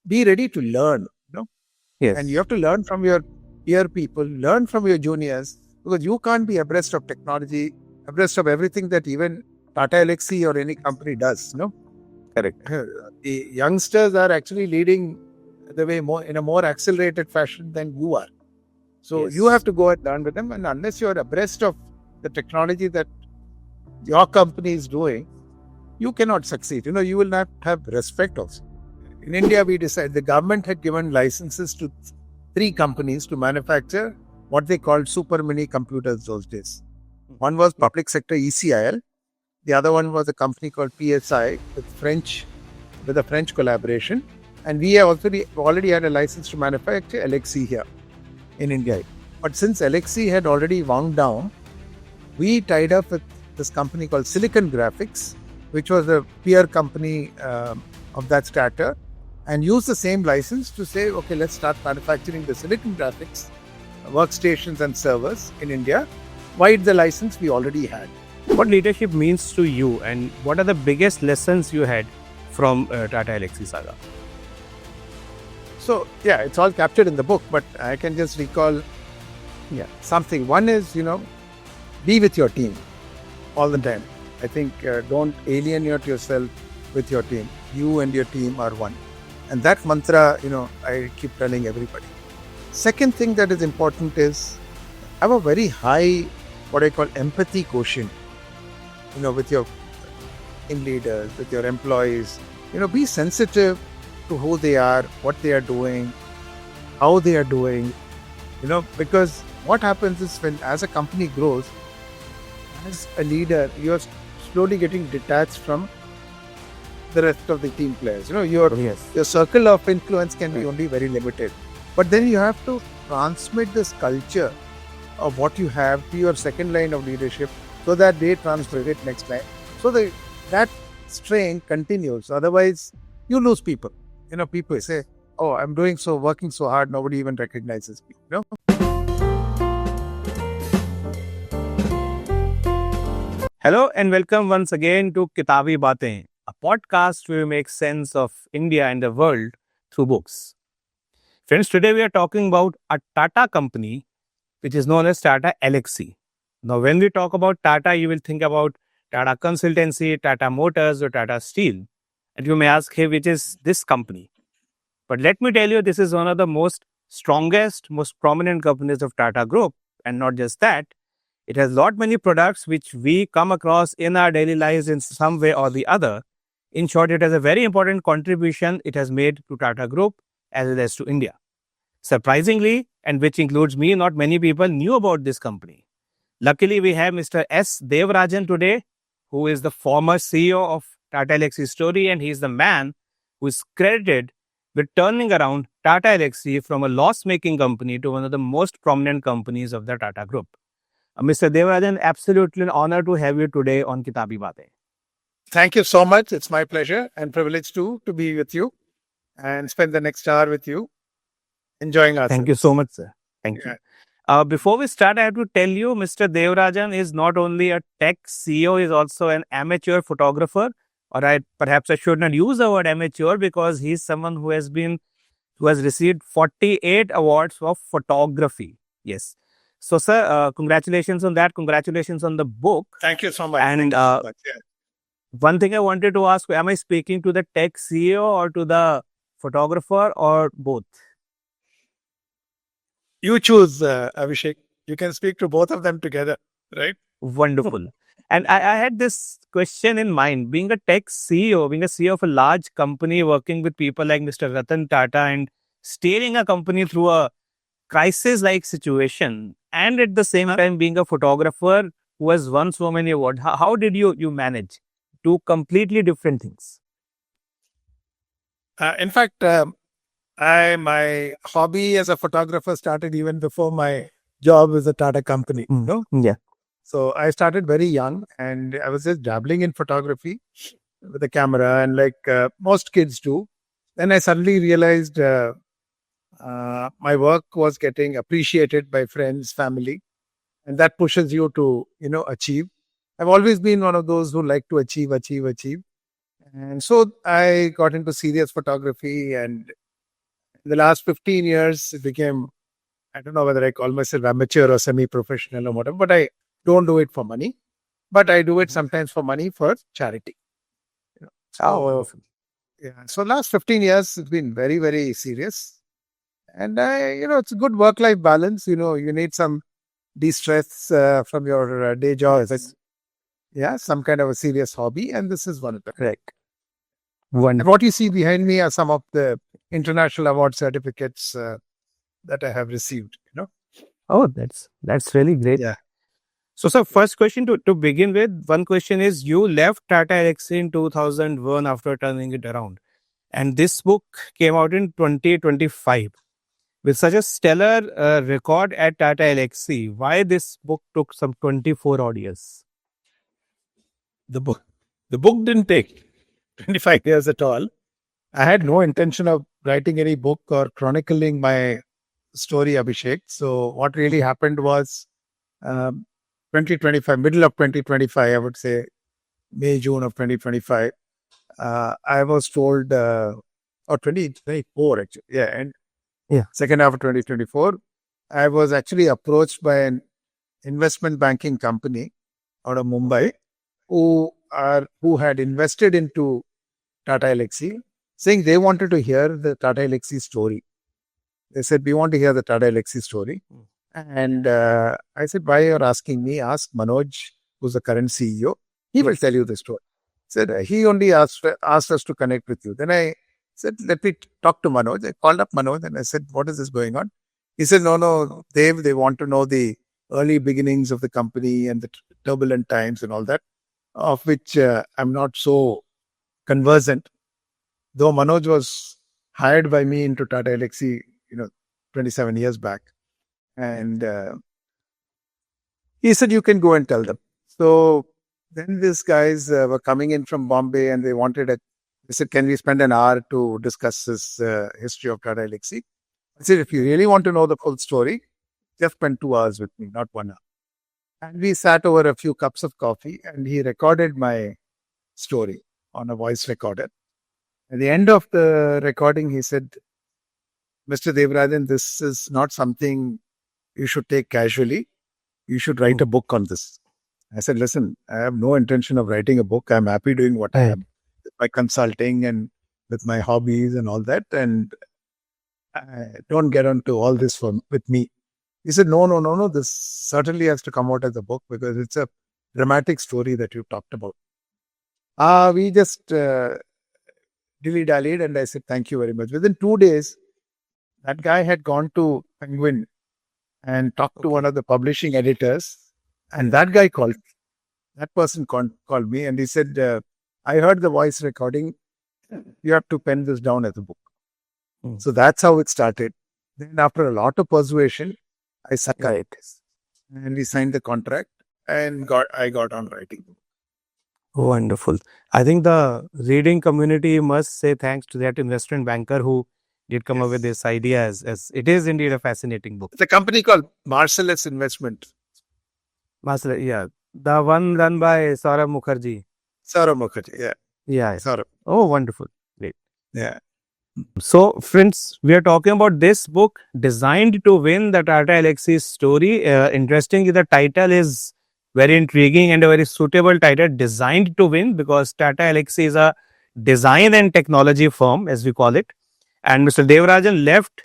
be ready to learn, Yes. and you have to learn from your peer people, learn from your juniors, because you can't be abreast of technology, abreast of everything that even Tata Elxsi or any company does. Correct. The youngsters are actually leading the way more in a more accelerated fashion than you are. So you have to go and learn with them, and unless you are abreast of the technology that your company is doing, you cannot succeed. You will not have respect also. In India, we decided the government had given licenses to 3 companies to manufacture what they called super mini computers those days. One was public sector ECIL. The other one was a company called PSI with a French collaboration. And we already had a license to manufacture Elxsi here in India. But since Elxsi had already wound down, we tied up with this company called Silicon Graphics, which was a peer company of that stature, and used the same license to say, okay, let's start manufacturing the Silicon Graphics workstations and servers in India. Why the license we already had? What leadership means to you, and what are the biggest lessons you had from Tata Elxsi saga? So, yeah, it's all captured in the book, but I can just recall something. One is, be with your team all the time. I think don't alienate yourself with your team. You and your team are one. And that mantra, I keep telling everybody. Second thing that is important is have a very high, what I call empathy quotient, with your team leaders, with your employees. Be sensitive to who they are, what they are doing, how they are doing, because what happens is when as a company grows, as a leader, you're slowly getting detached from the rest of the team players. Your circle of influence can be only very limited. But then you have to transmit this culture of what you have to your second line of leadership so that they transfer it next line. So that strain continues. Otherwise, you lose people. People say, oh, I'm working so hard, nobody even recognizes me. Hello and welcome once again to Kitabi Baatein, a podcast where we make sense of India and the world through books. Friends, today we are talking about a Tata company which is known as Tata Elxsi. Now, when we talk about Tata, you will think about Tata Consultancy, Tata Motors or Tata Steel. And you may ask, hey, which is this company? But let me tell you, this is one of the most prominent companies of Tata Group. And not just that, it has lot many products which we come across in our daily lives in some way or the other. In short, it has a very important contribution it has made to Tata Group as well as to India. Surprisingly, and which includes me, not many people knew about this company. Luckily, we have Mr. S. Devarajan today, who is the former CEO of Tata Elxsi story, and he is the man who is credited with turning around Tata Elxsi from a loss-making company to one of the most prominent companies of the Tata Group. Mr. Devarajan, absolutely an honor to have you today on Kitabi Baatein. Thank you so much. It's my pleasure and privilege to be with you and spend the next hour with you, enjoying ourselves. Thank you so much, sir. Thank you. Before we start, I have to tell you, Mr. Devarajan is not only a tech CEO, he is also an amateur photographer. Or perhaps I should not use the word amateur because he's someone who has received 48 awards for photography. Yes. So, sir, congratulations on that. Congratulations on the book. Thank you so much. And one thing I wanted to ask, am I speaking to the tech CEO or to the photographer or both? You choose, Abhishek. You can speak to both of them together, right? Wonderful. And I had this question in mind. Being a tech CEO, being a CEO of a large company, working with people like Mr. Ratantata and steering a company through a crisis-like situation, and at the same time being a photographer who has won so many awards, how did you manage two completely different things? In fact, my hobby as a photographer started even before my job with a Tata company. Yeah. So I started very young and I was just dabbling in photography with a camera and like most kids do. Then I suddenly realized my work was getting appreciated by friends, family, and that pushes you to, achieve. I've always been one of those who like to achieve. And so I got into serious photography and In the last 15 years, it became, I don't know whether I call myself amateur or semi-professional or whatever, but I don't do it for money. But I do it sometimes for money for charity. You know. So, yeah. So last 15 years, it's been very, very serious. And it's a good work-life balance. You need some de-stress from your day job. Yeah, some kind of a serious hobby. And this is one of them. Correct. And what you see behind me are some of the international award certificates that I have received. Oh, that's really great. Yeah. So, sir, first question to begin with, one question is you left Tata Elxsi in 2001 after turning it around. And this book came out in 2025. With such a stellar record at Tata Elxsi, why this book took some 24 odd years? The book didn't take 25 years at all. I had no intention of writing any book or chronicling my story, Abhishek. So what really happened was 2025, middle of 2025, I would say May, June of 2025, I was told, or 2024 actually, yeah, and second half of 2024, I was actually approached by an investment banking company out of Mumbai who had invested into Tata Elxsi, saying they wanted to hear the Tata Elxsi story. They said, we want to hear the Tata Elxsi story. And I said, why you're asking me? Ask Manoj, who's the current CEO. He will tell you the story. Said, he only asked us to connect with you. Then I said, let me talk to Manoj. I called up Manoj and I said, what is this going on? He said, no, Dev, they want to know the early beginnings of the company and the turbulent times and all that, of which I'm not so conversant. Though Manoj was hired by me into Tata Elxsi, 27 years back. And he said, you can go and tell them. So then these guys were coming in from Bombay and they said, can we spend an hour to discuss this history of Tata Elxsi? I said, if you really want to know the full story, just spend 2 hours with me, not 1 hour. And we sat over a few cups of coffee and he recorded my story on a voice recorder. At the end of the recording, he said, Mr. Devarajan, this is not something you should take casually. You should write a book on this. I said, listen, I have no intention of writing a book. I'm happy doing what I am with my consulting and with my hobbies and all that. And I don't get onto all this with me. He said, no. This certainly has to come out as a book because it's a dramatic story that you talked about. We just dilly-dallied and I said, thank you very much. Within 2 days, that guy had gone to Penguin and talked to one of the publishing editors. And that guy that person called me and he said, I heard the voice recording. You have to pen this down as a book. So that's how it started. Then after a lot of persuasion, I signed it. And we signed the contract and I got on writing. Oh, wonderful. I think the reading community must say thanks to that investment banker who did come up with this idea as it is indeed a fascinating book. It's a company called Marcellus Investment. Marcellus, yeah. The one run by Saurabh Mukherjee. Saurabh Mukherjee, yeah. Yeah. Saurabh. Oh, wonderful. Great. Yeah. So, friends, we are talking about this book, Designed to Win, the Tata Elxsi story. Interestingly, the title is very intriguing and a very suitable title, Designed to Win, because Tata Elxsi is a design and technology firm, as we call it. And Mr. Devarajan left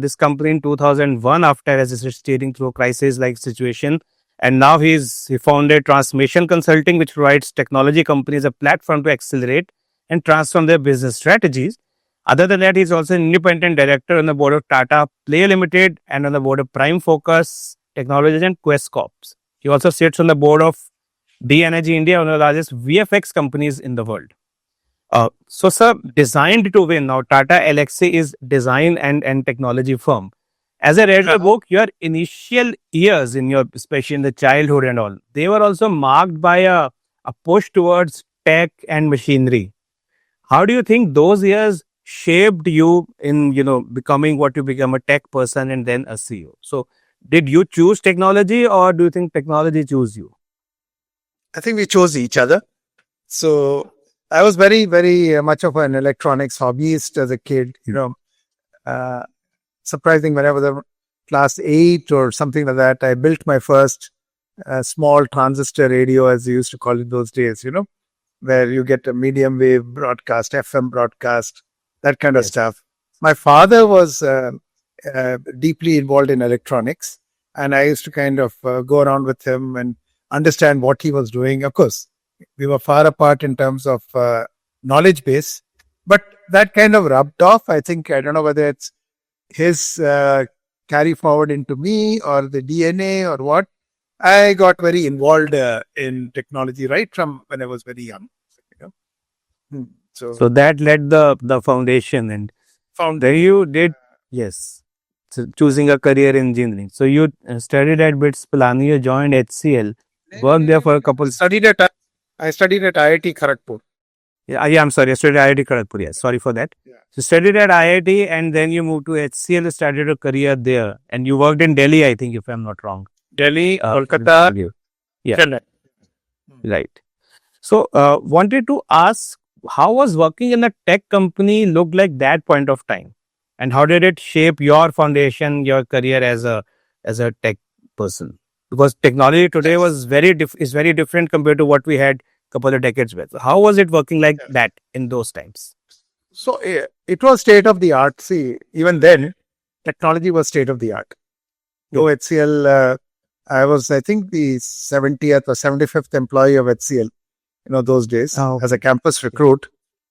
this company in 2001 after, as he said, steering through a crisis-like situation. And now he founded Transformation Consulting, which provides technology companies a platform to accelerate and transform their business strategies. Other than that, he's also an independent director on the board of Tata Play Limited and on the board of Prime Focus Technologies and Quest Corps. He also sits on the board of D Energy India, one of the largest VFX companies in the world. So, sir, Designed to Win. Now, Tata Elxsi is design and technology firm. As I read the book, your initial years especially in the childhood and all, they were also marked by a push towards tech and machinery. How do you think those years shaped you in, becoming what you become, a tech person and then a CEO? So, did you choose technology or do you think technology chose you? I think we chose each other. So I was very, very much of an electronics hobbyist as a kid. surprising, when I was a class 8 or something like that, I built my first small transistor radio, as they used to call it those days, where you get a medium wave broadcast, FM broadcast, that kind of stuff. My father was deeply involved in electronics, and I used to kind of go around with him and understand what he was doing. Of course, we were far apart in terms of knowledge base, but that kind of rubbed off. I don't know whether it's his carry forward into me or the DNA or what. I got very involved in technology right from when I was very young. So that led the foundation, and then you did so choosing a career in engineering. So you studied at BITS Pilani, you joined HCL, worked there for a couple. I studied at IIT Kharagpur. I'm sorry, I studied at IIT Kharagpur. Yes, sorry for that. Yeah. So studied at IIT, and then you moved to HCL, started a career there, and you worked in Delhi, I think, if I'm not wrong. Delhi, Kolkata, Chennai. Right. So, wanted to ask, how was working in a tech company look like that point of time, and how did it shape your foundation, your career as a tech person? Because technology today was is very different compared to what we had a couple of decades back. So how was it working like that in those times? So it was state of the art. See, even then, technology was state of the art. Though HCL, I was, I think, the 70th or 75th employee of HCL, those days, as a campus recruit.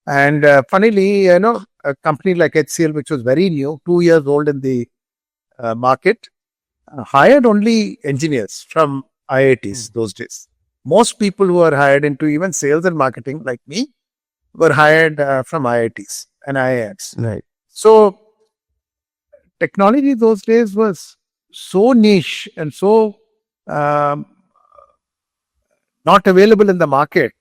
And funnily, a company like HCL, which was very new, 2 years old in the market, hired only engineers from IITs those days. Most people who were hired into even sales and marketing, like me, were hired from IITs and IIMs. Right. So technology those days was so niche and so not available in the market.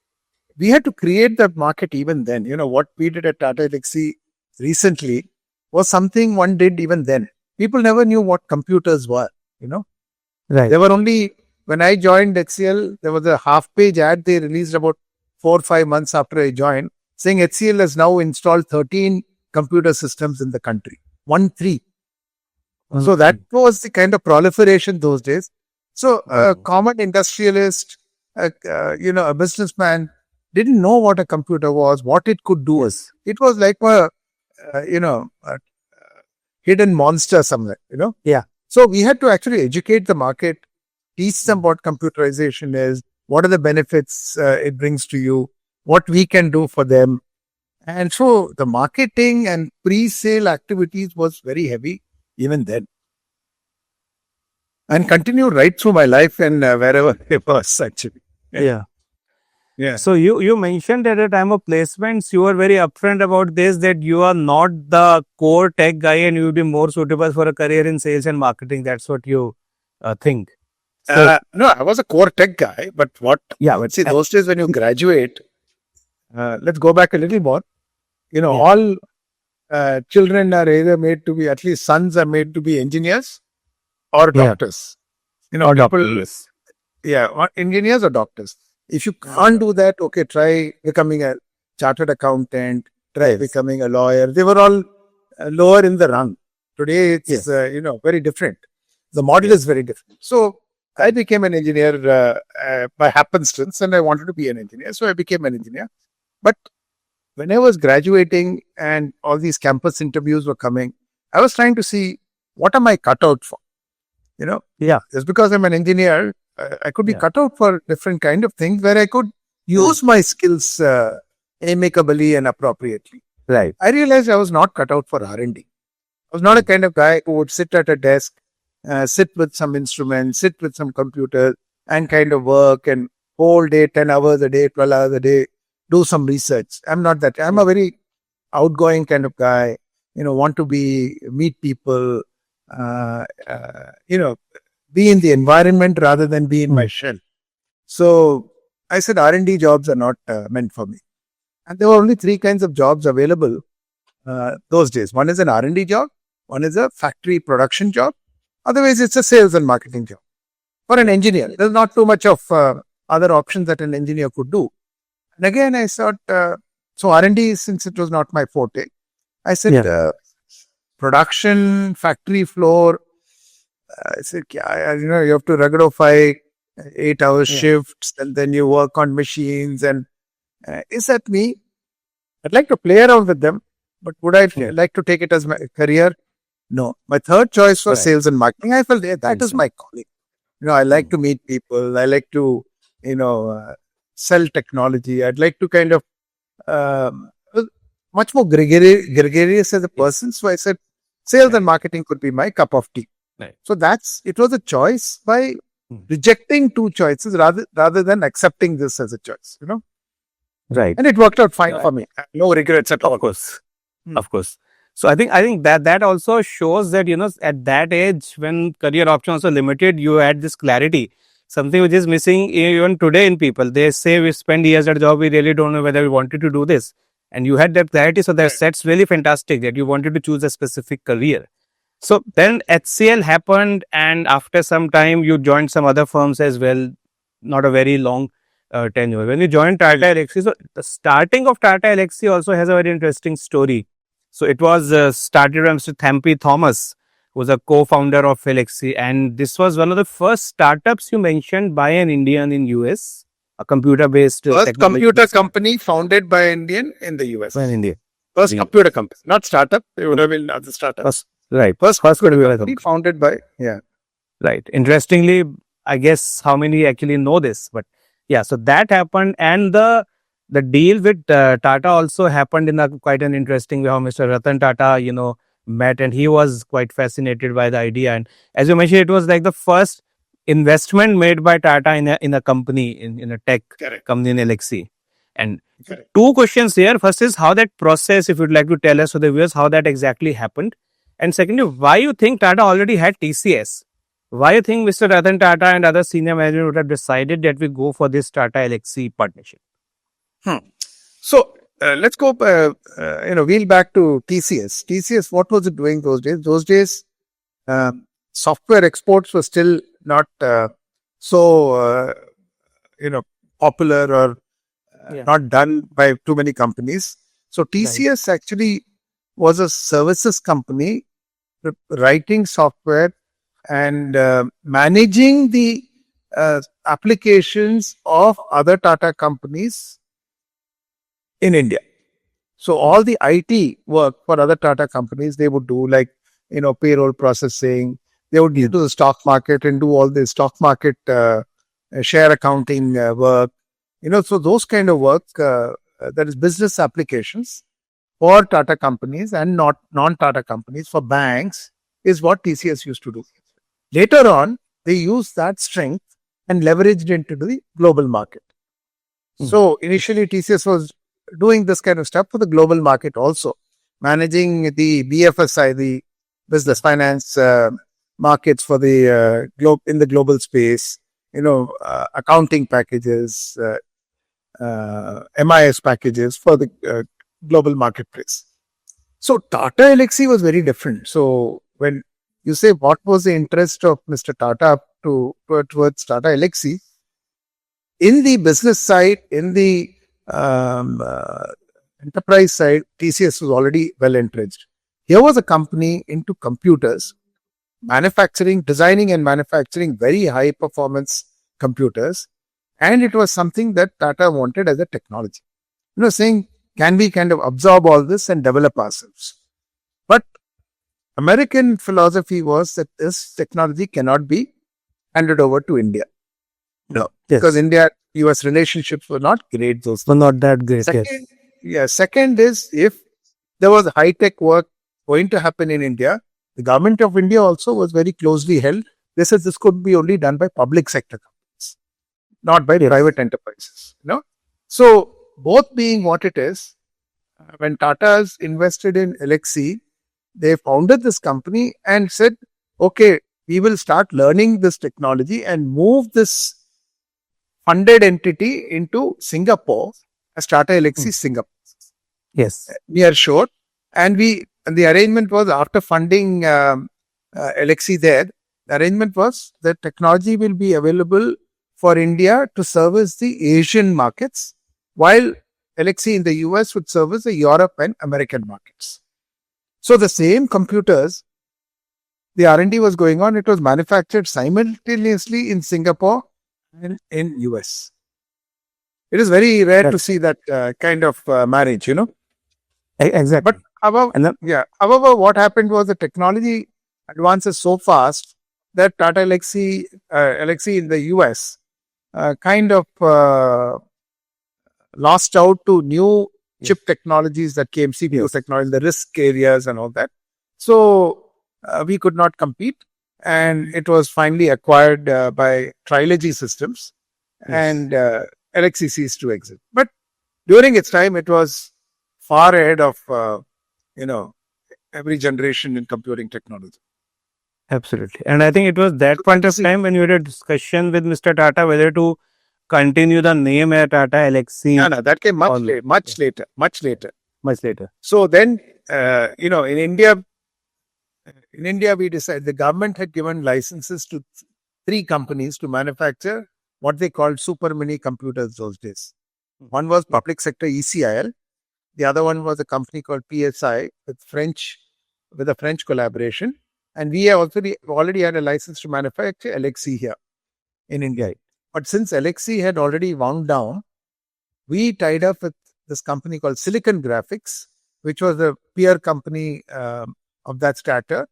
We had to create that market even then. What we did at Tata Elxsi recently was something one did even then. People never knew what computers were, Right. There were only, when I joined HCL, there was a half-page ad they released about 4 or 5 months after I joined, saying HCL has now installed 13 computer systems in the country. 13. So that was the kind of proliferation those days. So a common industrialist, a businessman didn't know what a computer was, what it could do. It was like a hidden monster somewhere, Yeah. So we had to actually educate the market, teach them what computerization is, what are the benefits it brings to you, what we can do for them. And so the marketing and pre-sale activities was very heavy even then. And continued right through my life and wherever it was actually. Yeah. Yeah. So you mentioned at the time of placements, you were very upfront about this, that you are not the core tech guy and you will be more suitable for a career in sales and marketing. That's what you think. So, no, I was a core tech guy, but what? Yeah, but see, those days when you graduate, let's go back a little more. All children are either made to be, at least sons are made to be engineers or doctors. Or doctors. Yeah, engineers or doctors. If you can't do that, okay, try becoming a chartered accountant, try becoming a lawyer. They were all lower in the rung. Today, it's, very different. The model is very different. So, I became an engineer by happenstance, and I wanted to be an engineer. So, I became an engineer. But when I was graduating and all these campus interviews were coming, I was trying to see, what am I cut out for? Just because I'm an engineer, I could be cut out for different kind of things where I could use my skills amicably and appropriately. Right. I realized I was not cut out for R&D. I was not a kind of guy who would sit at a desk, sit with some instruments, sit with some computers and kind of work and whole day, 10 hours a day, 12 hours a day, do some research. I'm not that. I'm a very outgoing kind of guy, want to meet people, be in the environment rather than be in my shell. So I said R&D jobs are not meant for me. And there were only 3 kinds of jobs available those days. One is an R&D job, one is a factory production job, otherwise it's a sales and marketing job. For an engineer, there's not too much of other options that an engineer could do. And again, I thought, so R&D, since it was not my forte, I said, production factory floor. I said, you have to regularify 8-hour shifts, and then you work on machines. And is that me? I'd like to play around with them, but would I like to take it as my career? No. My third choice was sales and marketing. I felt that is my calling. I like to meet people. I like to, sell technology. I'd like to kind of much more gregarious as a person. So I said, sales and marketing could be my cup of tea. Right. So it was a choice by rejecting two choices rather than accepting this as a choice, Right. And it worked out fine for me. No regrets at all. Of course. Of course. So I think that also shows that, at that age when career options are limited, you had this clarity, something which is missing even today in people. They say we spend years at a job, we really don't know whether we wanted to do this. And you had that clarity. So that's really fantastic that you wanted to choose a specific career. So then HCL happened, and after some time you joined some other firms as well, not a very long tenure. When you joined Tata Elxsi, so the starting of Tata Elxsi also has a very interesting story. So it was started by Mr. Thampi Thomas, who was a co-founder of Elxsi, and this was one of the first startups you mentioned by an Indian in US, a computer-based first computer company founded by an Indian in the US. By an Indian. First computer company, not startup. They would have been other startups. Right. First computer company founded by, Right. Interestingly, I guess how many actually know this, but yeah, so that happened, and the deal with Tata also happened in quite an interesting way. How Mr. Ratan Tata, met, and he was quite fascinated by the idea. And as you mentioned, it was like the first investment made by Tata in a company, in a tech company in Elxsi. And two questions here. First is how that process, if you'd like to tell us for the viewers, how that exactly happened. And secondly, why you think Tata already had TCS? Why you think Mr. Ratan Tata and other senior management would have decided that we go for this Tata Elxsi partnership? So let's go, wheel back to TCS. TCS, what was it doing those days? Those days, software exports were still not so popular or not done by too many companies. So TCS actually was a services company writing software and managing the applications of other Tata companies in India. So all the IT work for other Tata companies, they would do, like, payroll processing. They would do the stock market and do all the stock market share accounting work. So those kind of work, that is business applications for Tata companies and not non-Tata companies, for banks, is what TCS used to do. Later on, they used that strength and leveraged into the global market. So initially, TCS was doing this kind of stuff for the global market also, managing the BFSI, the business finance markets for the in the global space, accounting packages, MIS packages for the global marketplace. So Tata Elxsi was very different. So when you say what was the interest of Mr. Tata towards Tata Elxsi, in the business side, in the enterprise side, TCS was already well entrenched. Here was a company into computers, designing and manufacturing very high performance computers. And it was something that Tata wanted as a technology. Saying, can we kind of absorb all this and develop ourselves? But American philosophy was that this technology cannot be handed over to India. No, because India-US relationships were not great. Those were not that great. Second is, if there was high-tech work going to happen in India, the government of India also was very closely held. They said this could be only done by public sector companies, not by private enterprises. So both being what it is, when Tata's invested in Elxsi, they founded this company and said, okay, we will start learning this technology and move this funded entity into Singapore as Tata Elxsi Singapore. Yes. Near shore. And the arrangement was, after funding Elxsi there, the arrangement was that technology will be available for India to service the Asian markets, while Elxsi in the US would service the Europe and American markets. So the same computers, the R&D was going on. It was manufactured simultaneously in Singapore and in US. It is very rare to see that kind of marriage, Exactly. But however, And then, however, what happened was the technology advances so fast that Tata Elxsi in the US kind of lost out to new chip technologies that came, CPU technology, the risk areas and all that. So we could not compete, and it was finally acquired by Trilogy Systems, and Elxsi ceased to exist. But during its time, it was far ahead of you know every generation in computing technology. absolutely. And I think it was that So point of see, time when you had a discussion with Mr. Tata whether to continue the name at Tata Elxsi no, that came much or later, much later, much later. much later. So then, in India, we decided the government had given licenses to three companies to manufacture what they called super mini computers those days. One was public sector ECIL. The other one was a company called PSI with a French collaboration. And we already had a license to manufacture Elxsi here in India. But since Elxsi had already wound down, we tied up with this company called Silicon Graphics, which was a peer company of that strata,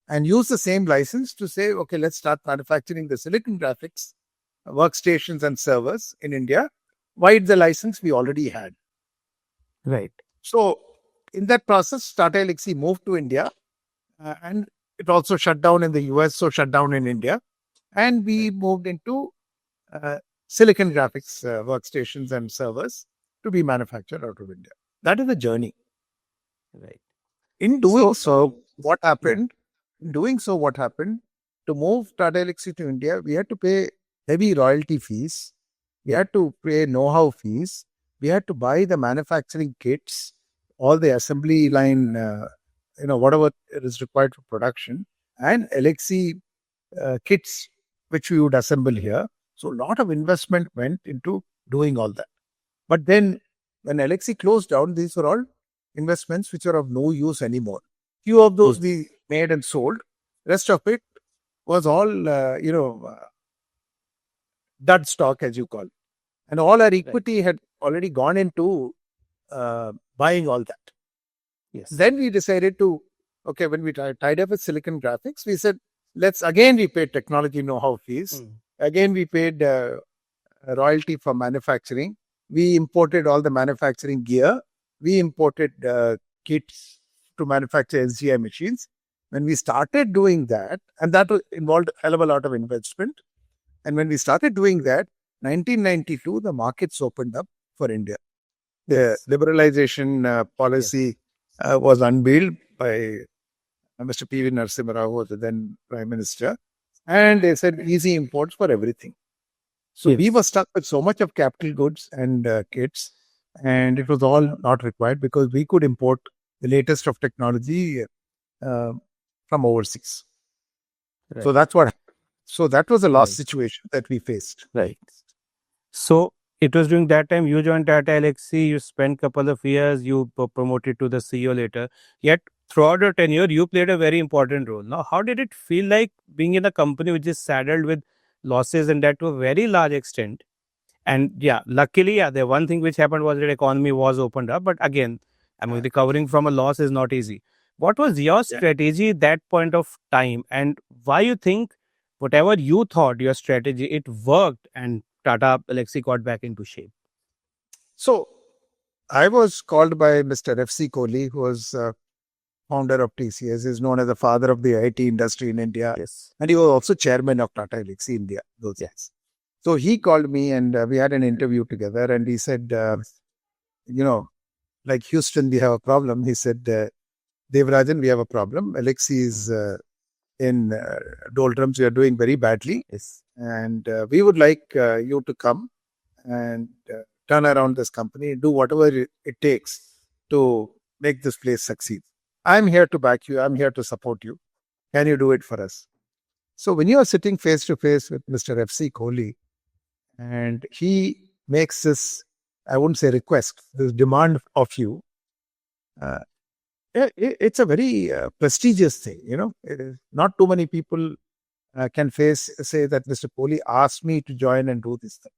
and used the same license to say, okay, let's start manufacturing the Silicon Graphics workstations and servers in India. Why the license we already had? Right. So in that process, Tata Elxsi moved to India, and it also shut down in the US, so shut down in India. And we moved into uh, Silicon Graphics workstations and servers to be manufactured out of India. That is the journey. Right. In doing so, what happened? In doing so, what happened? To move Tata Elxsi to India, we had to pay heavy royalty fees. We had to pay know-how fees. We had to buy the manufacturing kits, all the assembly line, whatever is required for production, and Elxsi kits which we would assemble here. So a lot of investment went into doing all that. But then when Elxsi closed down, these were all investments which are of no use anymore. Few of those we made and sold. Rest of it was all dud stock, as you call. And all our equity had already gone into buying all that. Yes. Then we decided to, okay, when we tied up with Silicon Graphics, we said, we paid technology know-how fees. Again, we paid royalty for manufacturing. We imported all the manufacturing gear. We imported kits to manufacture SGI machines. When we started doing that, and that involved a hell of a lot of investment. And when we started doing that, 1992, the markets opened up for India. The liberalization policy was unveiled by Mr. P.V. Narasimha Rao, who was the then Prime Minister. And they said easy imports for everything. So we were stuck with so much of capital goods and kits, and it was all not required because we could import the latest of technology from overseas. Right. So that's what happened. So that was the last situation that we faced. Right. So it was during that time you joined Tata Elxsi, you spent couple of years, you were promoted to the CEO later. Yet throughout your tenure, you played a very important role. Now, how did it feel like being in a company which is saddled with losses and that to a very large extent? And yeah, luckily, the one thing which happened was that economy was opened up. But again, I mean, recovering from a loss is not easy. What was your strategy at that point of time, and why you think whatever you thought your strategy it worked and Tata Elxsi got back into shape? So I was called by Mr. F.C. Kohli, who was founder of TCS, is known as the father of the IT industry in India. Yes. And he was also chairman of Tata Elxsi India those days. So he called me and we had an interview together, and he said, like Houston, we have a problem. He said, Devarajan, we have a problem. Elxsi is in doldrums. We are doing very badly. Yes. And we would like you to come and turn around this company, do whatever it takes to make this place succeed. I'm here to back you. I'm here to support you. Can you do it for us? So when you are sitting face to face with Mr. F.C. Kohli, and he makes this, I wouldn't say request, this demand of you, It's a very prestigious thing, you know. It is not too many people can say that Mr. Kohli asked me to join and do this thing.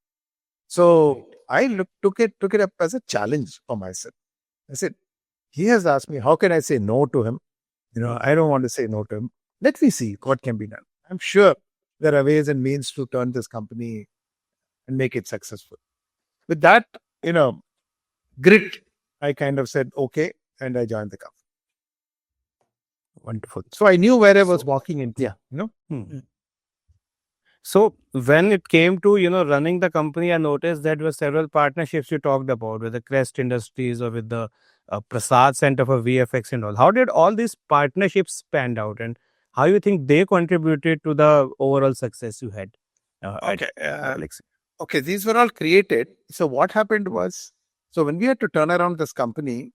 So I took it up as a challenge for myself. I said, he has asked me, how can I say no to him? You know, I don't want to say no to him. Let me see what can be done. I'm sure there are ways and means to turn this company and make it successful. With that, you know, grit, I kind of said, okay, and I joined the company. Wonderful. So I knew where I was walking into, Yeah. you know. So when it came to, running the company, I noticed that there were several partnerships you talked about with the Crest Industries or with the Prasad Center for VFX and all. How did all these partnerships panned out, and how you think they contributed to the overall success you had at Okay. Elxsi? Okay, these were all created. So what happened was, so when we had to turn around this company,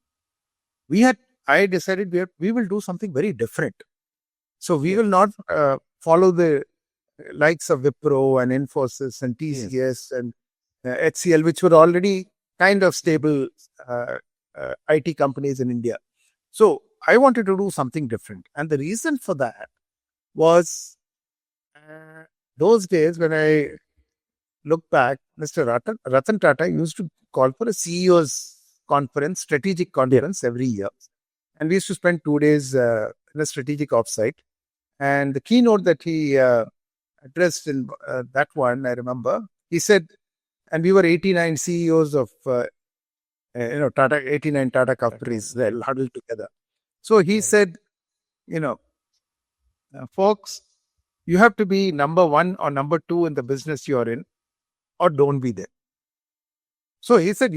I decided we will do something very different. So we will not follow the likes of Wipro and Infosys and TCS and HCL, which were already kind of stable IT companies in India. So I wanted to do something different. And the reason for that was those days when I look back, Mr. Ratan Tata used to call for a CEO's conference, strategic conference every year. And we used to spend 2 days in a strategic offsite. And the keynote that he addressed in that one, I remember, he said, and we were 89 CEOs of, Tata, 89 Tata companies there huddled together. So he said, you know, folks, you have to be number one or number two in the business you're in, or don't be there. So he said,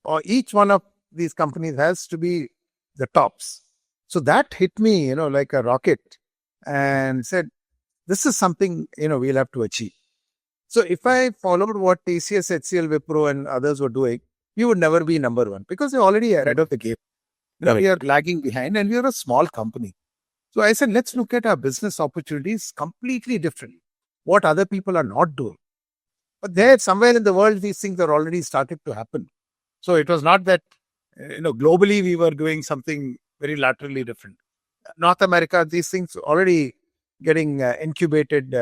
or each one of these companies has to be the tops. So that hit me, like a rocket, and said, this is something, we'll have to achieve. So if I followed what TCS, HCL, Wipro and others were doing, we would never be number one because they're already ahead of the game. We are lagging behind and we are a small company. So I said, let's look at our business opportunities completely different. What other people are not doing. But there, somewhere in the world, these things are already started to happen. So it was not that, globally we were doing something very laterally different. North America, these things already getting incubated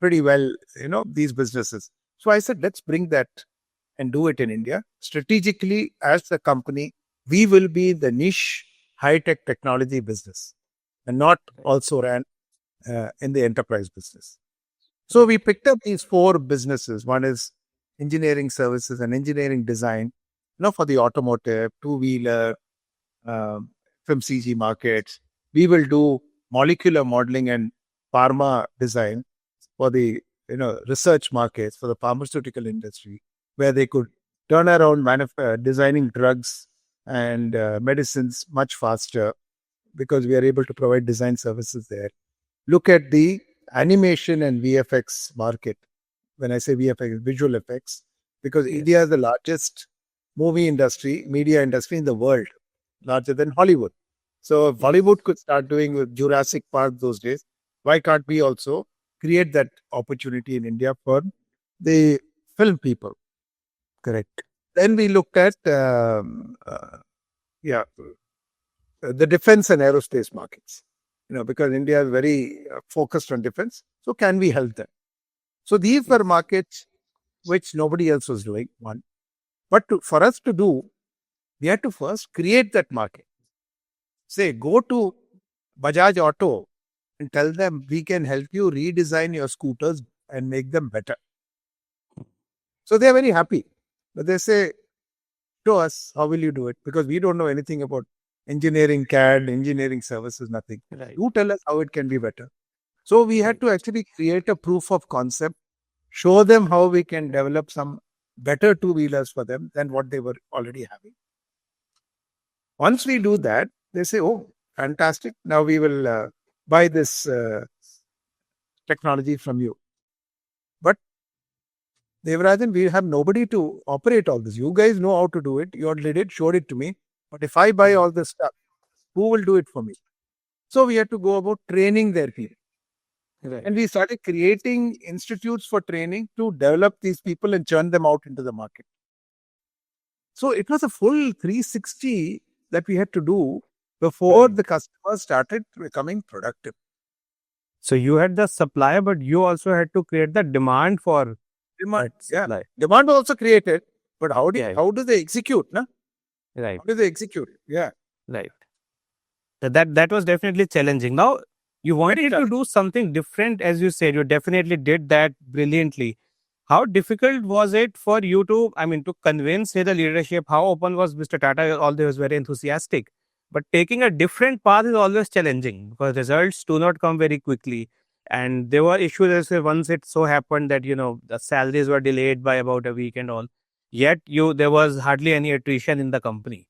pretty well, these businesses. So I said, let's bring that and do it in India. Strategically, as the company, we will be the niche high-tech technology business and not also ran in the enterprise business. So we picked up these 4 businesses. One is engineering services and engineering design, for the automotive, two-wheeler, FMCG markets. We will do molecular modeling and pharma design for the research markets, for the pharmaceutical industry, where they could turn around designing drugs and medicines much faster because we are able to provide design services there. Look at the animation and VFX market. When I say VFX, visual effects, because India is the largest movie industry, media industry in the world, larger than Hollywood. So if Hollywood could start doing with Jurassic Park those days, why can't we also create that opportunity in India for the film people? Correct. Then we looked at the defense and aerospace markets. Because India is very focused on defense. So can we help them? So these were markets which nobody else was doing. One, but for us to do, we had to first create that market. Say, go to Bajaj Auto and tell them we can help you redesign your scooters and make them better. So they are very happy. But they say to us, how will you do it? Because we don't know anything about engineering CAD, engineering services, nothing. Right. You tell us how it can be better. So we had to actually create a proof of concept, show them how we can develop some better two-wheelers for them than what they were already having. Once we do that, they say, oh, fantastic. Now we will buy this technology from you. But Devarajan, we have nobody to operate all this. You guys know how to do it. You all did it, showed it to me. But if I buy all this stuff, who will do it for me? So we had to go about training their people. Right. And we started creating institutes for training to develop these people and churn them out into the market. So it was a full 360 that we had to do before the customers started becoming productive. So you had the supply, but you also had to create the demand for Demand, that supply. demand was also created, but how Yeah. do they execute? Na? Right. How do they execute? Yeah. Right. That was definitely challenging. Now you wanted to do something different, as you said. You definitely did that brilliantly. How difficult was it for you to, I mean, to convince, say, the leadership? How open was Mr. Tata? Although he was very enthusiastic, but taking a different path is always challenging because results do not come very quickly. And there were issues as well. Once it so happened that the salaries were delayed by about a week and all. Yet there was hardly any attrition in the company.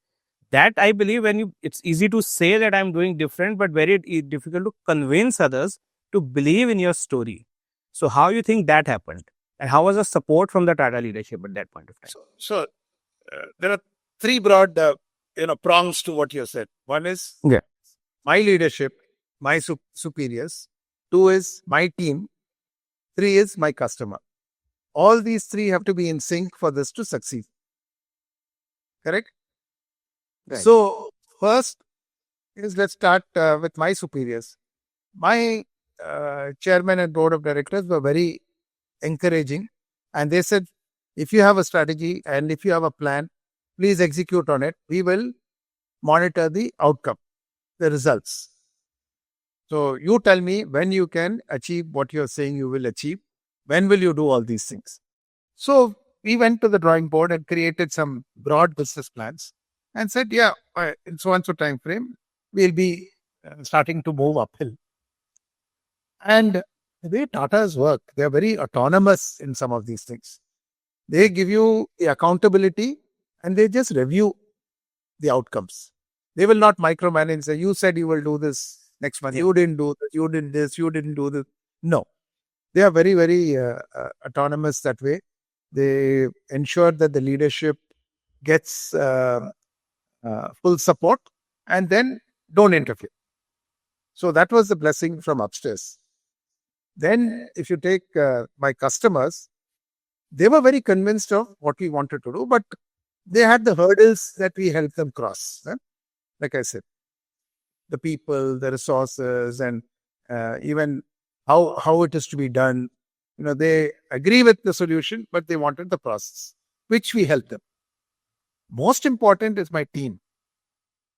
That I believe it's easy to say that I'm doing different, but very difficult to convince others to believe in your story. So how you think that happened? And how was the support from the Tata leadership at that point of time? So there are three broad, prongs to what you said. One is my leadership, my superiors. Two is my team. Three is my customer. All these three have to be in sync for this to succeed. Correct? Right. So first is let's start with my superiors. My chairman and board of directors were very encouraging, and they said, if you have a strategy and if you have a plan, please execute on it. We will monitor the outcome, the results. So you tell me when you can achieve what you're saying you will achieve. When will you do all these things? So we went to the drawing board and created some broad business plans and said, yeah, in so and so time frame, we'll be starting to move uphill. And the way Tata's work, they're very autonomous in some of these things. They give you the accountability and they just review the outcomes. They will not micromanage and say, you said you will do this next month. You didn't do this, you did this, you didn't do this. No. They are very, very autonomous that way. They ensure that the leadership gets full support and then don't interfere. So that was the blessing from upstairs. Then if you take my customers, they were very convinced of what we wanted to do, but they had the hurdles that we helped them cross. Like I said, the people, the resources, and even how it is to be done. They agree with the solution, but they wanted the process, which we helped them. Most important is my team.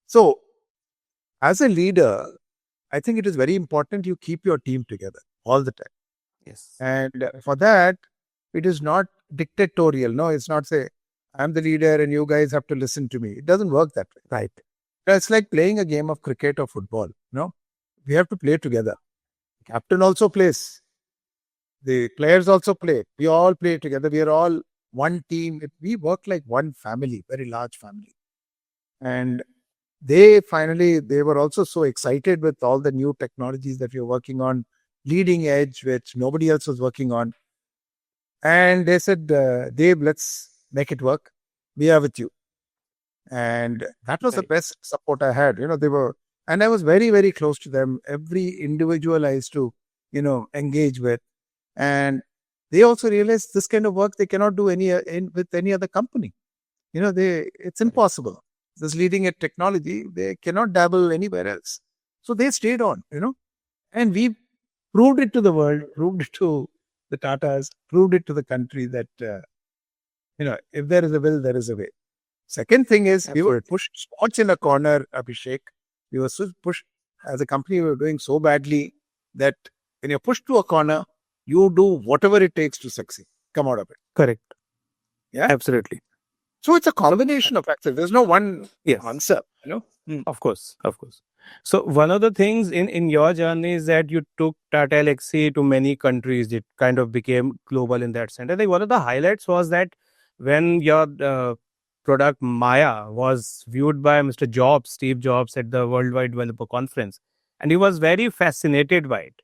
So as a leader, I think it is very important you keep your team together all the time. Yes. And for that, it is not dictatorial. No, it's not say, I'm the leader and you guys have to listen to me. It doesn't work that way. Right. It's like playing a game of cricket or football. We have to play together. Captain also plays. The players also play. We all play together. We are all one team. We work like one family, very large family. And they were also so excited with all the new technologies that we are working on, leading edge, which nobody else was working on. And they said, Dave, let's make it work. We are with you. And that was the best support I had. And I was very, very close to them. Every individual I used to, engage with. And they also realized this kind of work they cannot do with any other company. It's impossible. This leading edge technology, they cannot dabble anywhere else. So they stayed on, and we proved it to the world, proved it to the Tatas, proved it to the country that, if there is a will, there is a way. Second thing is, we were pushed spots in a corner, Abhishek. We were pushed as a company, we were doing so badly that when you're pushed to a corner, you do whatever it takes to succeed, come out of it. Correct. Yeah, absolutely. So it's a combination of factors. There's no one answer, Of course. So one of the things in your journey is that you took Tata Elxsi to many countries. It kind of became global in that sense. I think one of the highlights was that when your product Maya was viewed by Mr. Jobs, Steve Jobs, at the Worldwide Developer Conference, and he was very fascinated by it.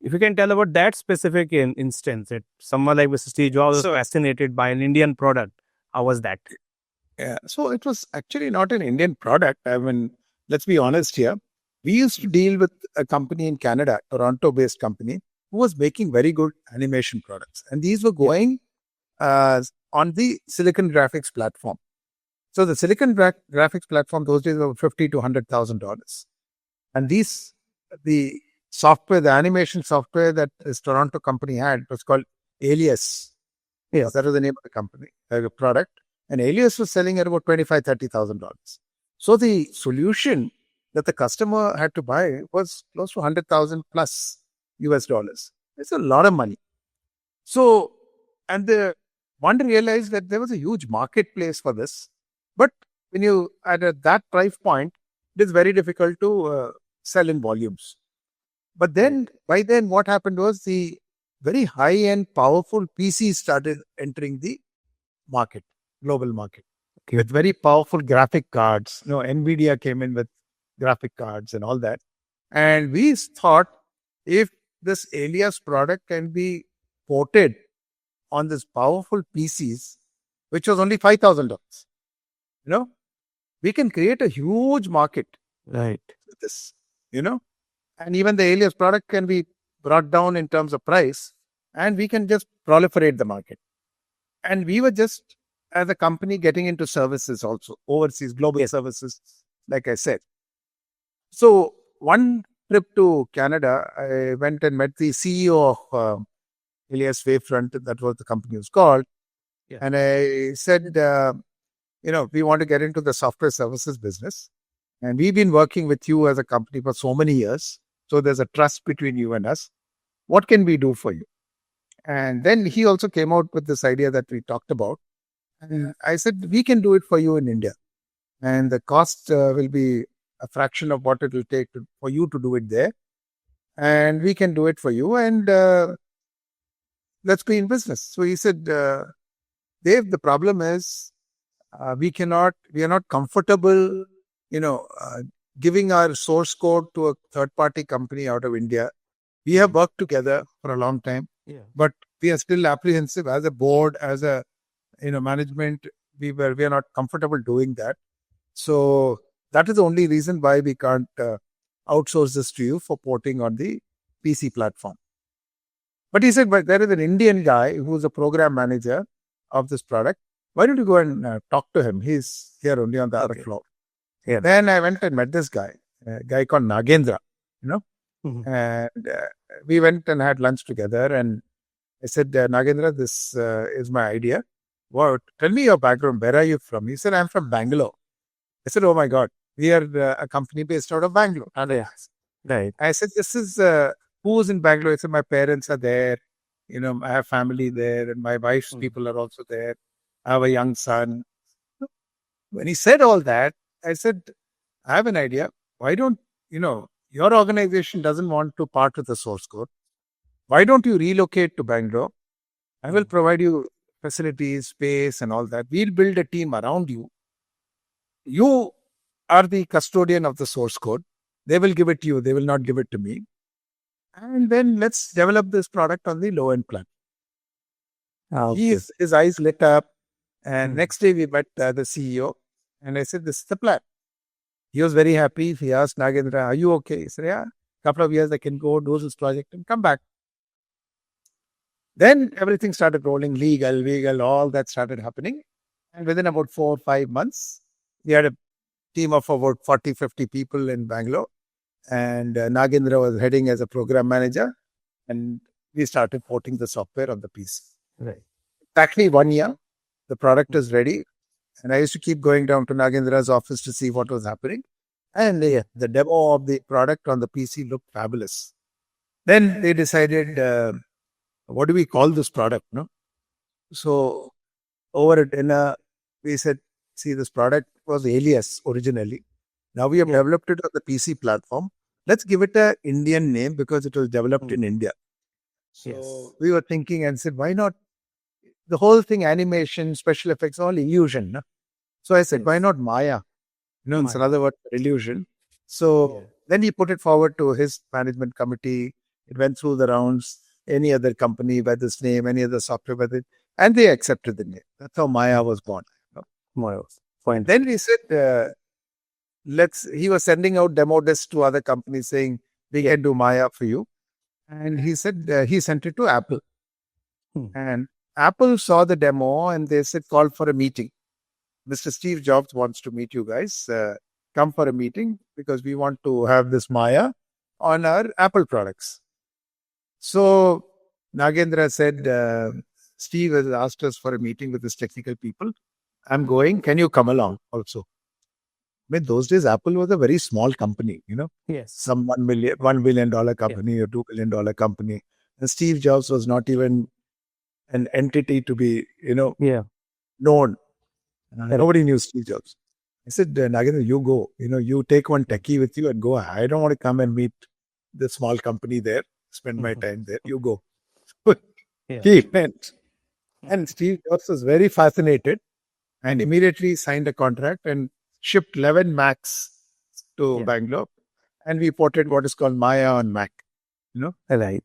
If you can tell about that specific instance, that someone like Mr. Steve Jobs was fascinated by an Indian product, how was that? Yeah, so it was actually not an Indian product. I mean, let's be honest here. We used to deal with a company in Canada, Toronto-based company, who was making very good animation products. And these were going on the Silicon Graphics platform. So the silicon graphics platform those days were $50 to $100,000. And the software, the animation software that this Toronto company had was called Alias. Yeah. That was the name of the company, the product. And Alias was selling at about $25,000, $30,000. So the solution that the customer had to buy was close to 100,000 plus US dollars. It's a lot of money. So, and the one realized that there was a huge marketplace for this. But when you at that price point, it is very difficult to sell in volumes. But then, by then, what happened was the very high-end, powerful PCs started entering the market, global market, with very powerful graphic cards. NVIDIA came in with graphic cards and all that. And we thought if this Alias product can be ported on this powerful PCs, which was only $5,000, we can create a huge market Right. with this, and even the Alias product can be brought down in terms of price, and we can just proliferate the market. And we were just, as a company, getting into services also, overseas, global services, like I said. So one trip to Canada, I went and met the CEO of Alias Wavefront, that was the company was called. Yeah. And I said, we want to get into the software services business. And we've been working with you as a company for so many years. So there's a trust between you and us. What can we do for you? And then he also came out with this idea that we talked about. And I said, we can do it for you in India. And the cost will be a fraction of what it will take for you to do it there. And we can do it for you. And let's be in business. So he said, Dave, the problem is we are not comfortable, giving our source code to a third-party company out of India. We have worked together for a long time, but we are still apprehensive as a board, as a management. We are not comfortable doing that. So that is the only reason why we can't outsource this to you for porting on the PC platform. But he said, but there is an Indian guy who's a program manager of this product. Why don't you go and talk to him? He's here only on the other floor. Yeah. Then I went and met this guy, a guy called Nagendra, and we went and had lunch together. And I said, Nagendra, this is my idea. What? Tell me your background. Where are you from? He said, I'm from Bangalore. I said, oh my God, we are a company based out of Bangalore. Right. I said, this is who's in Bangalore? I said, my parents are there. I have family there, and my wife's people are also there. I have a young son. When he said all that, I said, I have an idea. Why don't, your organization doesn't want to part with the source code. Why don't you relocate to Bangalore? I will provide you facilities, space, and all that. We'll build a team around you. You are the custodian of the source code. They will give it to you. They will not give it to me. And then let's develop this product on the low-end plan. His eyes lit up. And next day we met the CEO. And I said, this is the plan. He was very happy. He asked Nagendra, are you okay? He said, yeah, a couple of years I can go do this project and come back. Then everything started rolling, legal, all that started happening. And within about 4 or 5 months, we had a team of about 40, 50 people in Bangalore. And Nagendra was heading as a program manager. And we started porting the software on the PC. Right. Exactly 1 year, the product is ready. And I used to keep going down to Nagendra's office to see what was happening. And the demo of the product on the PC looked fabulous. Then they decided, what do we call this product? No? So over at dinner, we said, see, this product was Alias originally. Now we have developed it on the PC platform. Let's give it an Indian name because it was developed in India. So we were thinking and said, why not? The whole thing, animation, special effects, all illusion. No? So I said, why not Maya? It's another word for illusion. So then he put it forward to his management committee. It went through the rounds. Any other company by this name, any other software by it, and they accepted the name. That's how Maya was born. Maya. Fine. Then we said, he was sending out demo discs to other companies saying, we can do Maya for you. And he said, he sent it to Apple. And Apple saw the demo and they said, call for a meeting. Mr. Steve Jobs wants to meet you guys. Come for a meeting because we want to have this Maya on our Apple products. So Nagendra said, Steve has asked us for a meeting with his technical people. I'm going. Can you come along also? I mean, those days, Apple was a very small company, Yes. some $1 billion company or $2 billion company. And Steve Jobs was not even an entity to be, Yeah. known. Nobody knew Steve Jobs. I said, Nagendra, you go. You take one techie with you and go. I don't want to come and meet the small company there, spend my time there. You go. Yeah. He went. And Steve Jobs was very fascinated and immediately signed a contract and shipped 11 Macs to Bangalore. And we ported what is called Maya on Mac. Right.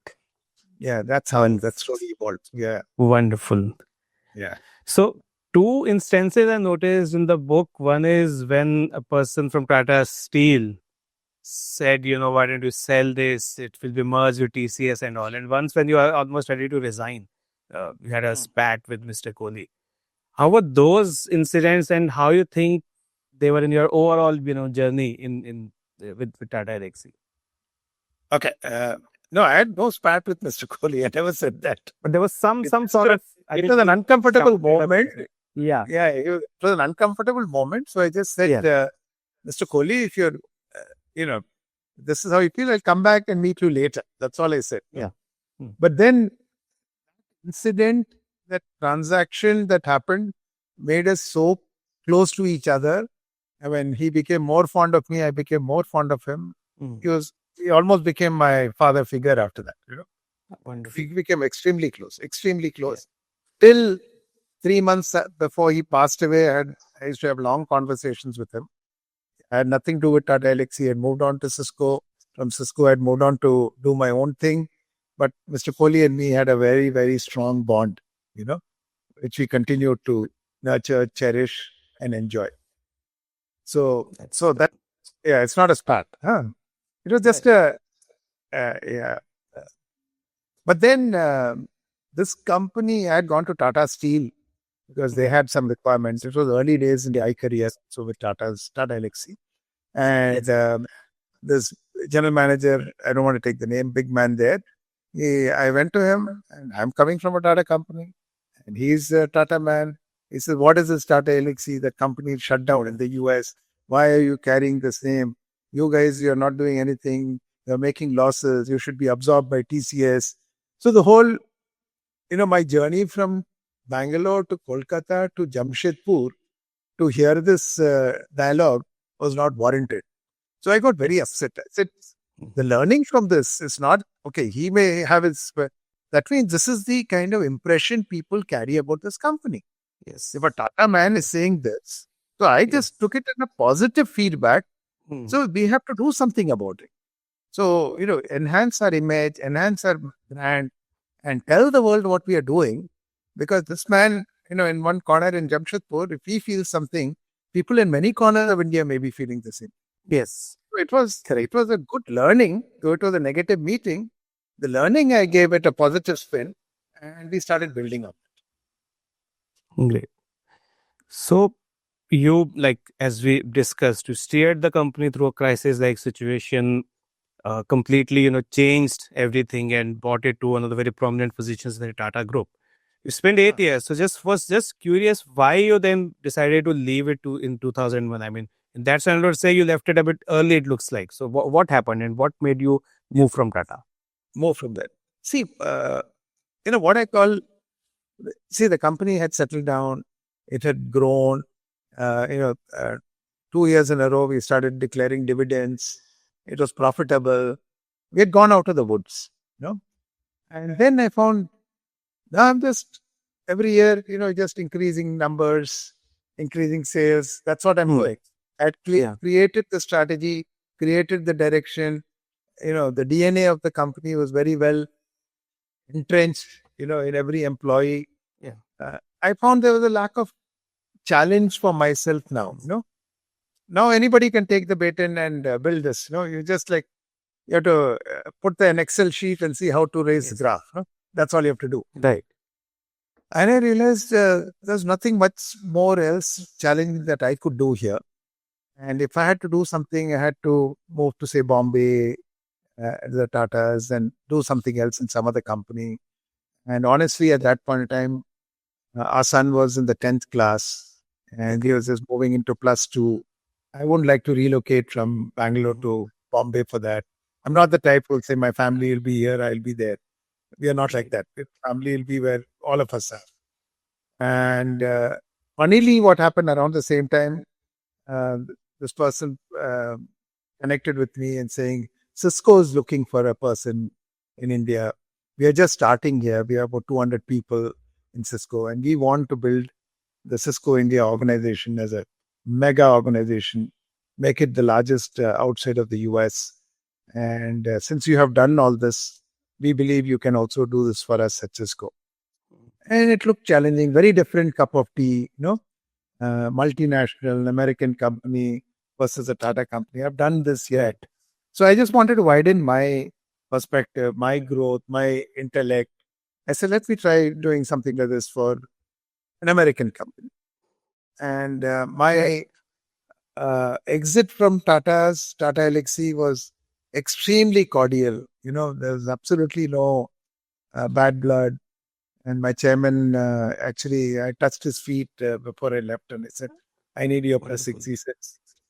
Yeah, that's how that's slowly evolved. Yeah. Wonderful. Yeah. So, two instances I noticed in the book. One is when a person from Tata Steel said, why don't you sell this? It will be merged with TCS and all. And once when you are almost ready to resign, you had a spat with Mr. Kohli. How were those incidents and how you think they were in your overall, journey in with Tata Elxsi? Okay. No, I had no spat with Mr. Kohli. I never said that. But there was some sort of. It was an uncomfortable moment. Yeah. Yeah, it was an uncomfortable moment. So I just said, Mr. Kohli, if you're, this is how you feel, I'll come back and meet you later. That's all I said. Yeah. But then, incident, that transaction that happened made us so close to each other. And when he became more fond of me, I became more fond of him. He almost became my father figure after that. Wonderful. We became extremely close. Till 3 months before he passed away, I used to have long conversations with him. I had nothing to do with Tata Elxsi. I had moved on to Cisco. From Cisco, I had moved on to do my own thing. But Mr. Kohli and me had a very, very strong bond, which we continued to nurture, cherish, and enjoy. So that, it's not a spat. Huh? It was just yeah. But then this company had gone to Tata Steel because they had some requirements. It was early days in the career, so with Tata Elxsi. And this general manager, I don't want to take the name, big man there. I went to him, and I'm coming from a Tata company, and he's a Tata man. He said, what is this Tata Elxsi? The company shut down in the US. Why are you carrying this name? You guys, you're not doing anything. You're making losses. You should be absorbed by TCS. So the whole, my journey from Bangalore to Kolkata to Jamshedpur to hear this dialogue was not warranted. So I got very upset. I said, the learning from this is not, okay, he may have his, that means this is the kind of impression people carry about this company. Yes. If a Tata man is saying this, so I just took it as a positive feedback. So we have to do something about it. So, enhance our image, enhance our brand, and tell the world what we are doing. Because this man, in one corner in Jamshedpur, if he feels something, people in many corners of India may be feeling the same. Yes. So it was a good learning. So it was a negative meeting. The learning, I gave it a positive spin, and we started building up. Great. So you, as we discussed, you steered the company through a crisis-like situation, completely, changed everything and brought it to one of the very prominent positions in the Tata Group. You spent 8 years. So just curious why you then decided to leave it in 2001. I mean, in that sense, I would say you left it a bit early, it looks like. So what happened and what made you move from Tata? Move from that. See, what I call, the company had settled down. It had grown. 2 years in a row, we started declaring dividends. It was profitable. We had gone out of the woods, And then I found, now I'm just, every year, just increasing numbers, increasing sales. That's what I'm doing. I had created the strategy, created the direction. The DNA of the company was very well entrenched, in every employee. I found there was a lack of challenge for myself now, Now anybody can take the baton and build this, You just you have to put an Excel sheet and see how to raise the graph. That's all you have to do. Right. And I realized there's nothing much more else challenging that I could do here. And if I had to do something, I had to move to, say, Bombay, the Tatas, and do something else in some other company. And honestly, at that point in time, our son was in the 10th class and he was just moving into plus two. I wouldn't like to relocate from Bangalore to Bombay for that. I'm not the type who will say my family will be here, I'll be there. We are not like that. Family will be where all of us are. And funnily, what happened around the same time, uh, this person connected with me and saying, Cisco is looking for a person in India. We are just starting here. We have about 200 people in Cisco, and we want to build the Cisco India organization as a mega organization, make it the largest outside of the US. And since you have done all this, we believe you can also do this for us at Cisco. And it looked challenging, very different cup of tea, multinational American company versus a Tata company. I've done this yet. So I just wanted to widen my perspective, my growth, my intellect. I said, let me try doing something like this for an American company. And my exit from Tata Elxsi was extremely cordial. There was absolutely no bad blood. And my chairman, actually, I touched his feet before I left and I said, I need your blessings. He said,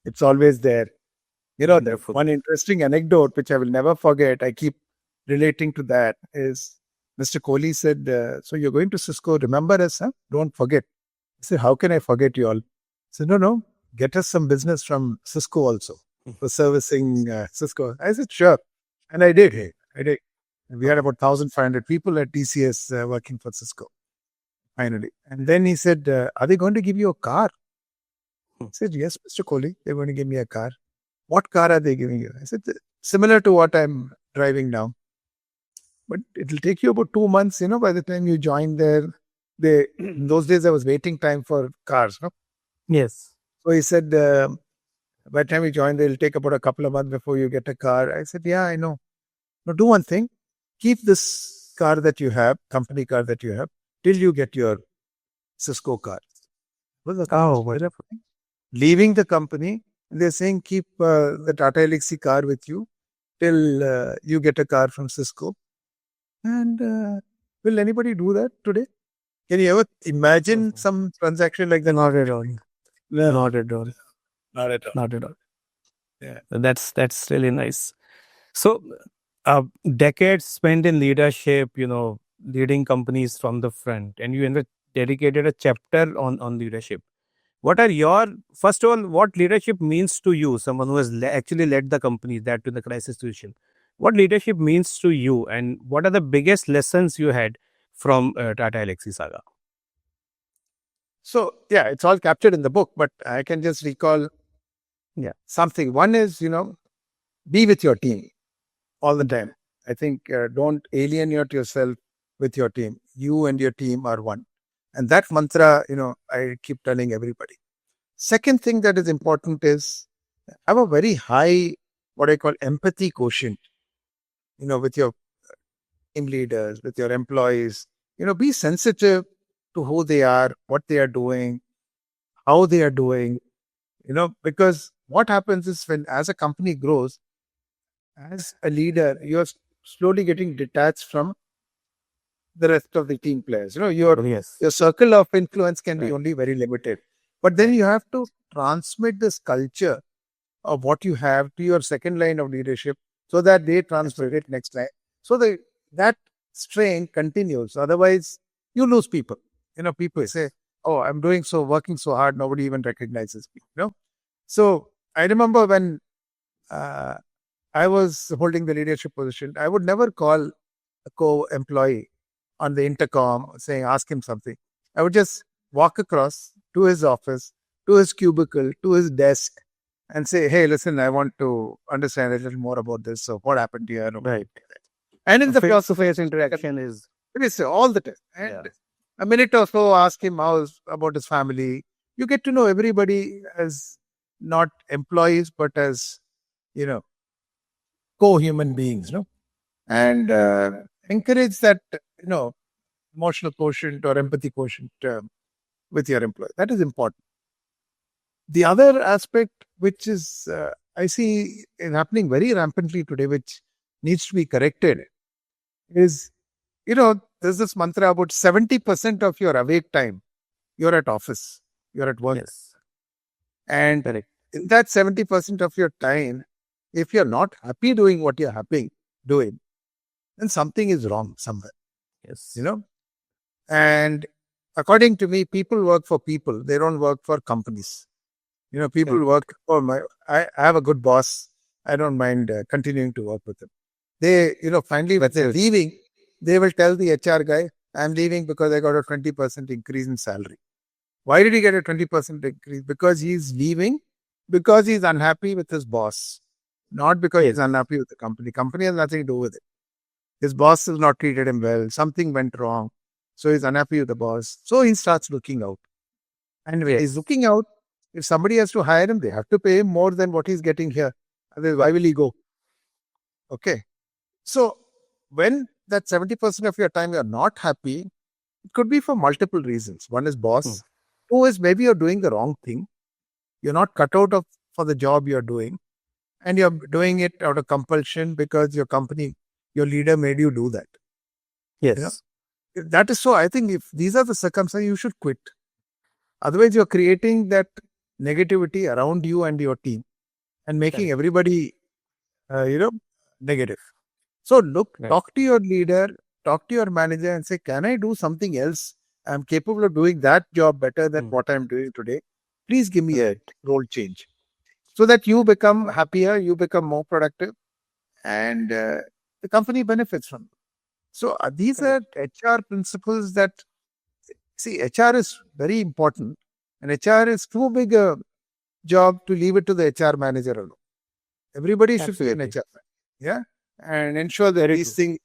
it's always there. The one interesting anecdote, which I will never forget, I keep relating to that, is Mr. Kohli said, so you're going to Cisco, remember us, huh? Don't forget. I said, how can I forget you all? I said, no, get us some business from Cisco also for servicing Cisco. I said, sure. And I did. Hey, I did. We had about 1,500 people at TCS working for Cisco, finally. And then he said, are they going to give you a car? I said, yes, Mr. Kohli, they're going to give me a car. What car are they giving you? I said, similar to what I'm driving now. But it'll take you about 2 months, by the time you join there. In those days, there was waiting time for cars. No? Yes. So he said, by the time you join, it'll take about a couple of months before you get a car. I said, yeah, I know. Now, do one thing. Keep this car that you have, company car that you have, till you get your Cisco car. Oh, wonderful. Leaving the company, they're saying keep the Tata Elxsi car with you till you get a car from Cisco. And will anybody do that today? Can you ever imagine some transaction like that? Not at all. No, Not at all. not at all. Not at all. Yeah. That's really nice. So, decades spent in leadership, leading companies from the front, and you dedicated a chapter on leadership. What are your first of all? What leadership means to you? Someone who has actually led the company that to the crisis situation. What leadership means to you, and what are the biggest lessons you had from Tata Elxsi saga? So, yeah, it's all captured in the book, but I can just recall something. One is, be with your team all the time. I think don't alienate yourself with your team. You and your team are one. And that mantra, I keep telling everybody. Second thing that is important is have a very high, what I call empathy quotient, with your team leaders, with your employees. Be sensitive to who they are, what they are doing, how they are doing, because what happens is when, as a company grows, as a leader, you're slowly getting detached from the rest of the team players. Your circle of influence can be only very limited. But then you have to transmit this culture of what you have to your second line of leadership so that they transfer it next line. So that strain continues. Otherwise, you lose people. People say, oh, I'm working so hard, nobody even recognizes me. So I remember when I was holding the leadership position, I would never call a co-employee on the intercom saying, ask him something. I would just walk across to his office, to his cubicle, to his desk, and say, hey, listen, I want to understand a little more about this. So what happened here? Right. And in the Face-to-face interaction is it is all the time. And a minute or so, ask him about his family. You get to know everybody as not employees, but as, co-human beings, and encourage that, emotional quotient or empathy quotient with your employee. That is important. The other aspect, which is I see is happening very rampantly today, which needs to be corrected, is there's this mantra about 70% of your awake time, you're at office, you're at work. Yes. And Correct. in that 70% of your time, if you're not happy doing what you're happy doing, then something is wrong somewhere, Yes. And according to me, people work for people. They don't work for companies. People Correct. work for I have a good boss. I don't mind continuing to work with them. They, finally, when they're leaving, they will tell the HR guy, I'm leaving because I got a 20% increase in salary. Why did he get a 20% increase? Because he's leaving because he's unhappy with his boss, not because he's unhappy with the company. Company has nothing to do with it. His boss has not treated him well. Something went wrong. So he's unhappy with the boss. So he starts looking out. And when he's looking out, if somebody has to hire him, they have to pay him more than what he's getting here. Otherwise, why will he go? Okay. So when that 70% of your time you're not happy, it could be for multiple reasons. One is boss. Two is maybe you're doing the wrong thing. You're not cut out for the job you're doing. And you're doing it out of compulsion because your company, your leader made you do that. Yes. If that is so, I think if these are the circumstances, you should quit. Otherwise, you're creating that negativity around you and your team and making everybody, negative. So talk to your leader, talk to your manager and say, can I do something else? I'm capable of doing that job better than what I'm doing today. Please give me a role change so that you become happier, you become more productive, and the company benefits from it. So these are HR principles that, see, HR is very important and HR is too big a job to leave it to the HR manager alone. Everybody should be an HR manager, and ensure that these things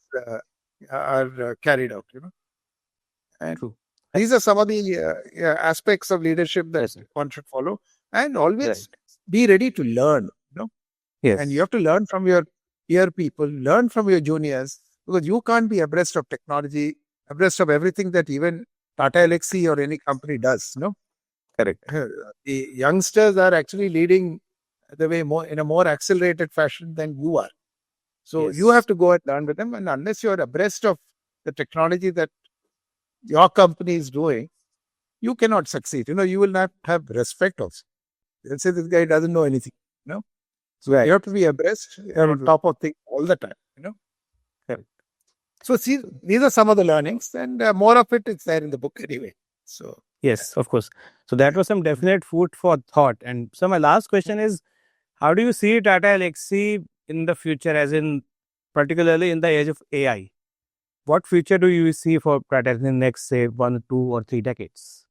are carried out, And these are some of the aspects of leadership that one should follow, and always be ready to learn, And you have to learn from your peer people, learn from your juniors, because you can't be abreast of technology, abreast of everything that even Tata Elxsi or any company does, Correct. The youngsters are actually leading the way in a more accelerated fashion than you are. So you have to go and learn with them. And unless you're abreast of the technology that your company is doing, you cannot succeed. You will not have respect also. They'll say this guy doesn't know anything. So you have to be abreast, on top of things all the time. Correct. So see, these are some of the learnings, and more of it is there in the book anyway. So yes, of course. So that was some definite food for thought. And so my last question is, how do you see Tata Elxsi in the future, as in particularly in the age of AI? What future do you see for Tata in the next, say, 1, 2, or 3 decades?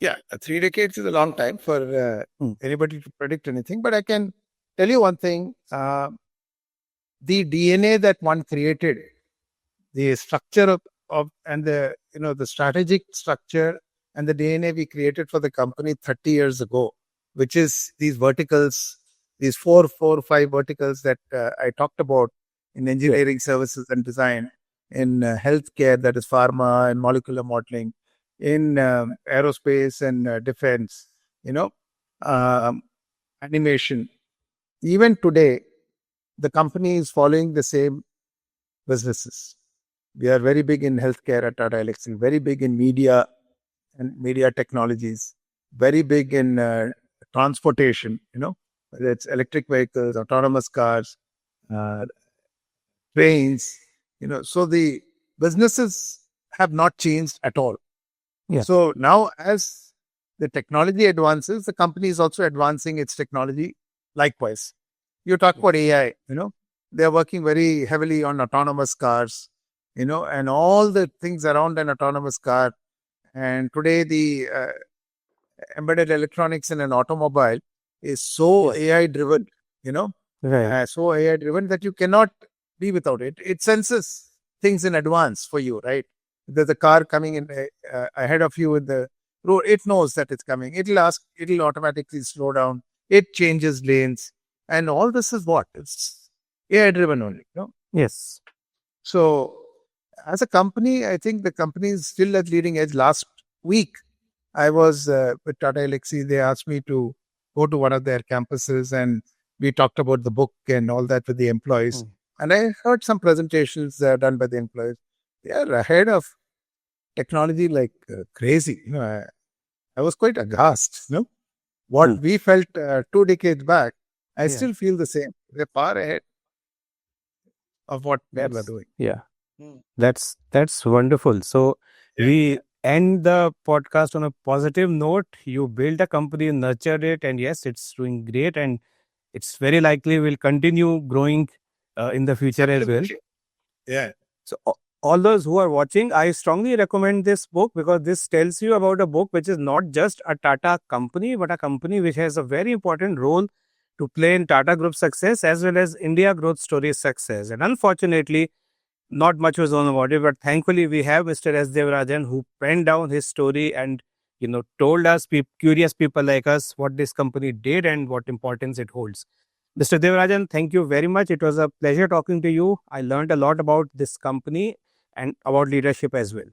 Yeah, 3 decades is a long time for anybody to predict anything. But I can tell you one thing: the DNA that one created, the structure of and the the strategic structure and the DNA we created for the company 30 years ago, which is these verticals, these four, 5 verticals that I talked about in engineering services and design, in healthcare, that is pharma and molecular modeling, in aerospace and defense, animation. Even today, the company is following the same businesses. We are very big in healthcare at Tata Elxsi, very big in media and media technologies, very big in transportation, whether it's electric vehicles, autonomous cars, uh, trains, So the businesses have not changed at all. Yeah. So now as the technology advances, the company is also advancing its technology likewise. You talk about AI, they're working very heavily on autonomous cars, and all the things around an autonomous car. And today the embedded electronics in an automobile is so AI driven, so AI driven that you cannot be without it. It senses things in advance for you, right? There's a car coming in ahead of you in the road. It knows that it's coming. It'll automatically slow down. It changes lanes. And all this is what? It's AI driven only, Yes. So As a company, I think the company is still at leading edge. Last week, I was with Tata Elxsi. They asked me to go to one of their campuses, and we talked about the book and all that with the employees. And I heard some presentations done by the employees. They are ahead of technology like crazy. I was quite aghast. What we felt 2 decades back, I still feel the same. They're far ahead of what we were doing. Yeah. That's wonderful. So we end the podcast on a positive note. You build a company, nurtured it, and yes, it's doing great, and it's very likely will continue growing in the future as well. Yeah. So all those who are watching, I strongly recommend this book because this tells you about a book which is not just a Tata company, but a company which has a very important role to play in Tata Group success as well as India growth story success. And unfortunately, not much was known about it, but thankfully we have Mr. S. Devarajan who penned down his story and told us, curious people like us, what this company did and what importance it holds. Mr. Devarajan, thank you very much. It was a pleasure talking to you. I learned a lot about this company and about leadership as well.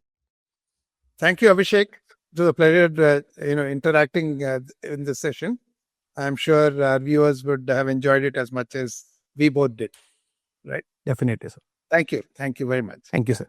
Thank you, Abhishek. It was a pleasure, interacting in this session. I'm sure our viewers would have enjoyed it as much as we both did. Right? Definitely, sir. Thank you. Thank you very much. Thank you, sir.